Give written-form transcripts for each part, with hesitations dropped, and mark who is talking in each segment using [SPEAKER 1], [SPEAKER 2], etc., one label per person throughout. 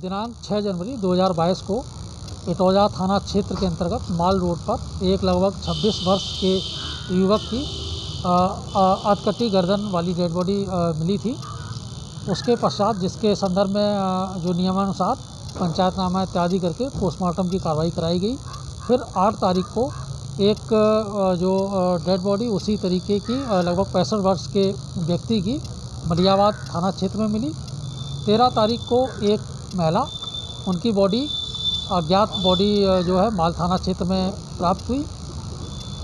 [SPEAKER 1] दिनांक 6 जनवरी 2022 को इटौजा थाना क्षेत्र के अंतर्गत माल रोड पर एक लगभग 26 वर्ष के युवक की अधकटी गर्दन वाली डेड बॉडी मिली थी। उसके पश्चात जिसके संदर्भ में जो नियमानुसार पंचायतनामा इत्यादि करके पोस्टमार्टम की कार्रवाई कराई गई। फिर 8 तारीख को एक जो डेड बॉडी उसी तरीके की लगभग 65 वर्ष के व्यक्ति की मलियाबाद थाना क्षेत्र में मिली। 13 तारीख को एक महिला, उनकी बॉडी अज्ञात बॉडी जो है माल थाना क्षेत्र में प्राप्त हुई।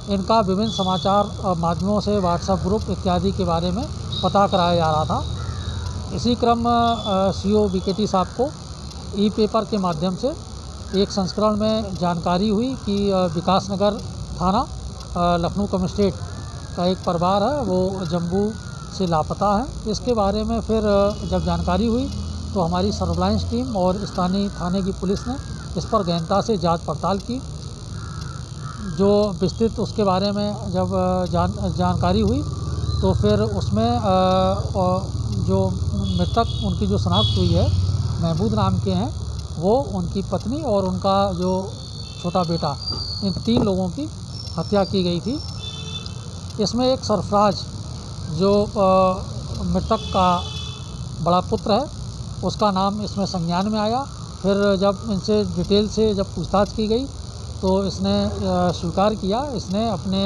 [SPEAKER 1] इनका विभिन्न समाचार माध्यमों से व्हाट्सएप ग्रुप इत्यादि के बारे में पता कराया जा रहा था। इसी क्रम सीओ बीकेटी साहब को ई पेपर के माध्यम से एक संस्करण में जानकारी हुई कि विकास नगर थाना लखनऊ कमिश्नरेट का एक परिवार है वो जम्मू से लापता है। इसके बारे में फिर जब जानकारी हुई तो हमारी सर्विलांस टीम और स्थानीय थाने की पुलिस ने इस पर गहनता से जांच पड़ताल की। जो विस्तृत उसके बारे में जब जानकारी हुई तो फिर उसमें जो मृतक उनकी जो शनाख्त हुई है महमूद नाम के हैं, वो उनकी पत्नी और उनका जो छोटा बेटा, इन 3 लोगों की हत्या की गई थी। इसमें एक सरफराज जो मृतक का बड़ा पुत्र है, उसका नाम इसमें संज्ञान में आया। फिर जब इनसे डिटेल से जब पूछताछ की गई तो इसने स्वीकार किया, इसने अपने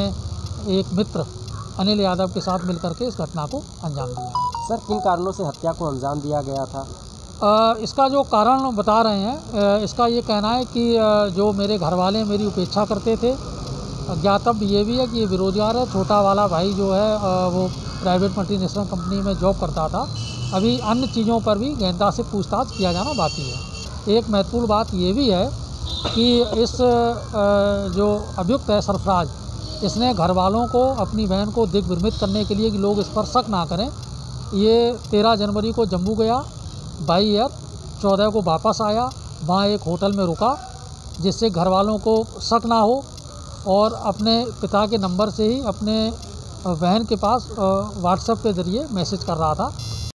[SPEAKER 1] एक मित्र अनिल यादव के साथ मिलकर के इस घटना को अंजाम दिया।
[SPEAKER 2] सर, किन कारणों से हत्या को अंजाम दिया गया था?
[SPEAKER 1] इसका जो कारण बता रहे हैं, इसका ये कहना है कि जो मेरे घर वाले मेरी उपेक्षा करते थे। ज्ञातव्य ये भी है कि ये बेरोजगार है। छोटा वाला भाई जो है वो प्राइवेट मल्टीनेशनल कंपनी में जॉब करता था। अभी अन्य चीज़ों पर भी गहनता से पूछताछ किया जाना बाकी है। एक महत्वपूर्ण बात ये भी है कि इस जो अभियुक्त है सरफराज, इसने घर वालों को, अपनी बहन को दिग्भ्रमित करने के लिए कि लोग इस पर शक ना करें, ये 13 जनवरी को जम्मू गया, 14 को वापस आया, वहाँ एक होटल में रुका जिससे घर वालों को शक ना हो, और अपने पिता के नंबर से ही अपने बहन के पास व्हाट्सएप के ज़रिए मैसेज कर रहा था।